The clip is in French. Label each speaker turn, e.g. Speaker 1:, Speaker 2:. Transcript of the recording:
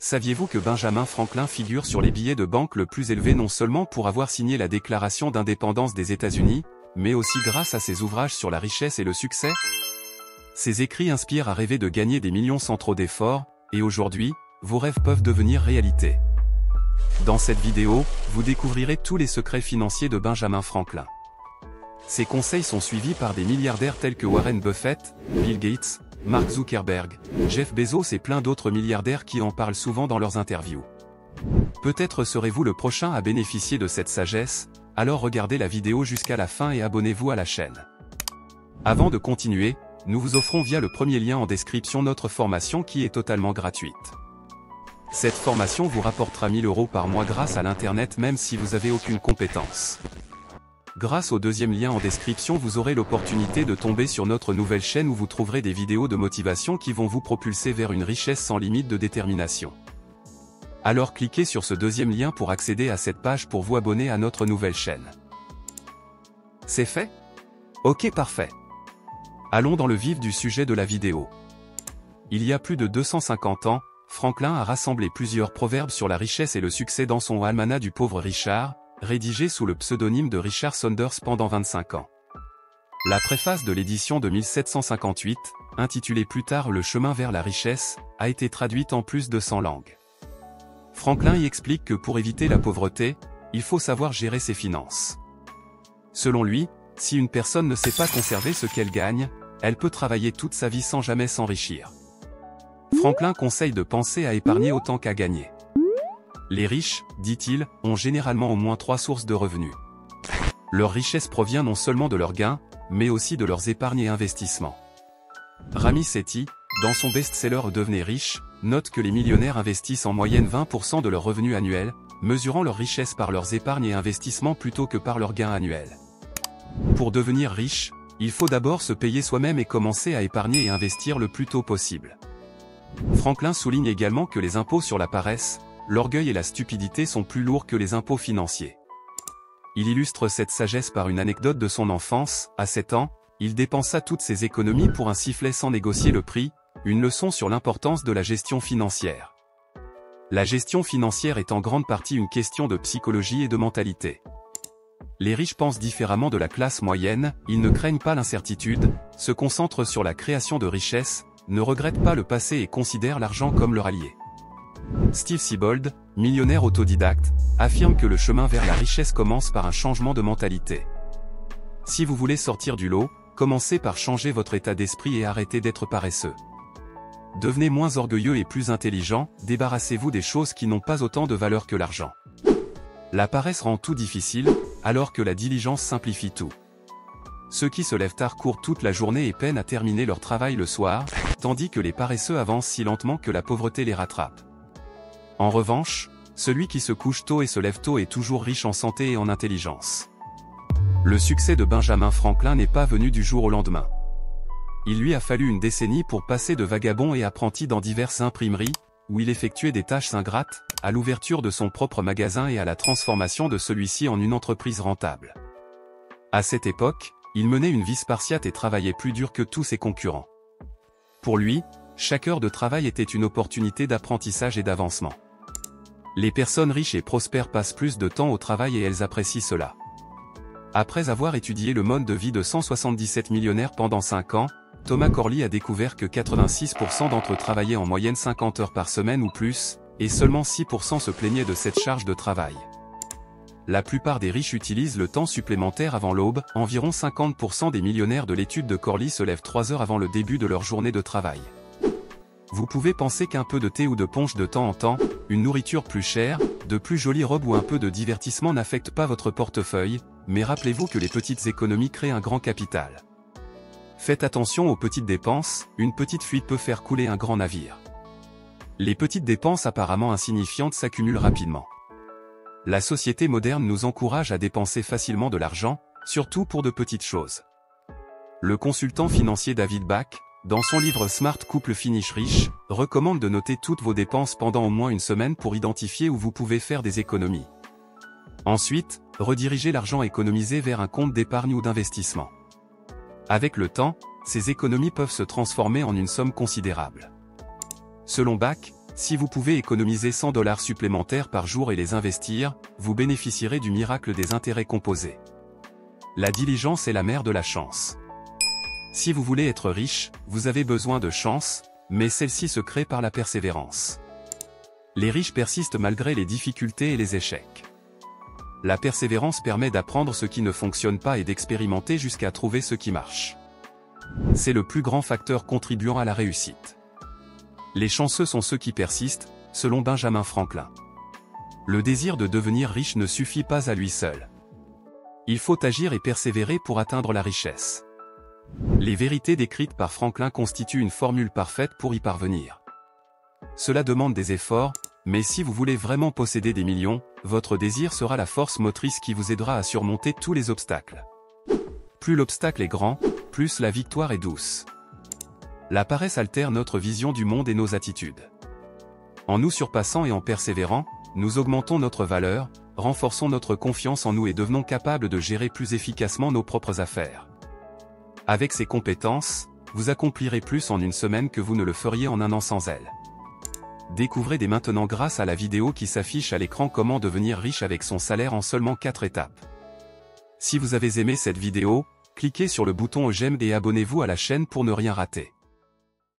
Speaker 1: Saviez-vous que Benjamin Franklin figure sur les billets de banque le plus élevé non seulement pour avoir signé la Déclaration d'indépendance des États-Unis, mais aussi grâce à ses ouvrages sur la richesse et le succès? Ses écrits inspirent à rêver de gagner des millions sans trop d'efforts, et aujourd'hui, vos rêves peuvent devenir réalité. Dans cette vidéo, vous découvrirez tous les secrets financiers de Benjamin Franklin. Ses conseils sont suivis par des milliardaires tels que Warren Buffett, Bill Gates, Mark Zuckerberg, Jeff Bezos et plein d'autres milliardaires qui en parlent souvent dans leurs interviews. Peut-être serez-vous le prochain à bénéficier de cette sagesse, alors regardez la vidéo jusqu'à la fin et abonnez-vous à la chaîne. Avant de continuer, nous vous offrons via le premier lien en description notre formation qui est totalement gratuite. Cette formation vous rapportera 1000 € par mois grâce à l'internet même si vous n'avez aucune compétence. Grâce au deuxième lien en description vous aurez l'opportunité de tomber sur notre nouvelle chaîne où vous trouverez des vidéos de motivation qui vont vous propulser vers une richesse sans limite de détermination. Alors cliquez sur ce deuxième lien pour accéder à cette page pour vous abonner à notre nouvelle chaîne. C'est fait? Ok, parfait. Allons dans le vif du sujet de la vidéo. Il y a plus de 250 ans, Franklin a rassemblé plusieurs proverbes sur la richesse et le succès dans son Almanach du pauvre Richard, rédigé sous le pseudonyme de Richard Saunders pendant 25 ans. La préface de l'édition de 1758, intitulée plus tard Le chemin vers la richesse, a été traduite en plus de 100 langues. Franklin y explique que pour éviter la pauvreté, il faut savoir gérer ses finances. Selon lui, si une personne ne sait pas conserver ce qu'elle gagne, elle peut travailler toute sa vie sans jamais s'enrichir. Franklin conseille de penser à épargner autant qu'à gagner. Les riches, dit-il, ont généralement au moins 3 sources de revenus. Leur richesse provient non seulement de leurs gains, mais aussi de leurs épargnes et investissements. Ramy Sethi, dans son best-seller Devenez riche, note que les millionnaires investissent en moyenne 20% de leurs revenus annuels, mesurant leur richesse par leurs épargnes et investissements plutôt que par leurs gains annuels. Pour devenir riche, il faut d'abord se payer soi-même et commencer à épargner et investir le plus tôt possible. Franklin souligne également que les impôts sur la paresse, l'orgueil et la stupidité sont plus lourds que les impôts financiers. Il illustre cette sagesse par une anecdote de son enfance. À 7 ans, il dépensa toutes ses économies pour un sifflet sans négocier le prix, une leçon sur l'importance de la gestion financière. La gestion financière est en grande partie une question de psychologie et de mentalité. Les riches pensent différemment de la classe moyenne, ils ne craignent pas l'incertitude, se concentrent sur la création de richesses, ne regrettent pas le passé et considèrent l'argent comme leur allié. Steve Siebold, millionnaire autodidacte, affirme que le chemin vers la richesse commence par un changement de mentalité. Si vous voulez sortir du lot, commencez par changer votre état d'esprit et arrêtez d'être paresseux. Devenez moins orgueilleux et plus intelligent, débarrassez-vous des choses qui n'ont pas autant de valeur que l'argent. La paresse rend tout difficile, alors que la diligence simplifie tout. Ceux qui se lèvent tard courent toute la journée et peinent à terminer leur travail le soir, tandis que les paresseux avancent si lentement que la pauvreté les rattrape. En revanche, celui qui se couche tôt et se lève tôt est toujours riche en santé et en intelligence. Le succès de Benjamin Franklin n'est pas venu du jour au lendemain. Il lui a fallu une décennie pour passer de vagabond et apprenti dans diverses imprimeries, où il effectuait des tâches ingrates, à l'ouverture de son propre magasin et à la transformation de celui-ci en une entreprise rentable. À cette époque, il menait une vie spartiate et travaillait plus dur que tous ses concurrents. Pour lui, chaque heure de travail était une opportunité d'apprentissage et d'avancement. Les personnes riches et prospères passent plus de temps au travail et elles apprécient cela. Après avoir étudié le mode de vie de 177 millionnaires pendant 5 ans, Thomas Corley a découvert que 86% d'entre eux travaillaient en moyenne 50 heures par semaine ou plus, et seulement 6% se plaignaient de cette charge de travail. La plupart des riches utilisent le temps supplémentaire avant l'aube, environ 50% des millionnaires de l'étude de Corley se lèvent 3 heures avant le début de leur journée de travail. Vous pouvez penser qu'un peu de thé ou de punch de temps en temps, une nourriture plus chère, de plus jolies robes ou un peu de divertissement n'affectent pas votre portefeuille, mais rappelez-vous que les petites économies créent un grand capital. Faites attention aux petites dépenses, une petite fuite peut faire couler un grand navire. Les petites dépenses apparemment insignifiantes s'accumulent rapidement. La société moderne nous encourage à dépenser facilement de l'argent, surtout pour de petites choses. Le consultant financier David Bach, dans son livre Smart Couple Finish Rich, recommande de noter toutes vos dépenses pendant au moins une semaine pour identifier où vous pouvez faire des économies. Ensuite, redirigez l'argent économisé vers un compte d'épargne ou d'investissement. Avec le temps, ces économies peuvent se transformer en une somme considérable. Selon Bach, Si vous pouvez économiser 100 $ supplémentaires par jour et les investir, vous bénéficierez du miracle des intérêts composés. La diligence est la mère de la chance. Si vous voulez être riche, vous avez besoin de chance, mais celle-ci se crée par la persévérance. Les riches persistent malgré les difficultés et les échecs. La persévérance permet d'apprendre ce qui ne fonctionne pas et d'expérimenter jusqu'à trouver ce qui marche. C'est le plus grand facteur contribuant à la réussite. Les chanceux sont ceux qui persistent, selon Benjamin Franklin. Le désir de devenir riche ne suffit pas à lui seul. Il faut agir et persévérer pour atteindre la richesse. Les vérités décrites par Franklin constituent une formule parfaite pour y parvenir. Cela demande des efforts, mais si vous voulez vraiment posséder des millions, votre désir sera la force motrice qui vous aidera à surmonter tous les obstacles. Plus l'obstacle est grand, plus la victoire est douce. La paresse altère notre vision du monde et nos attitudes. En nous surpassant et en persévérant, nous augmentons notre valeur, renforçons notre confiance en nous et devenons capables de gérer plus efficacement nos propres affaires. Avec ces compétences, vous accomplirez plus en une semaine que vous ne le feriez en un an sans elles. Découvrez dès maintenant grâce à la vidéo qui s'affiche à l'écran comment devenir riche avec son salaire en seulement 4 étapes. Si vous avez aimé cette vidéo, cliquez sur le bouton j'aime et abonnez-vous à la chaîne pour ne rien rater.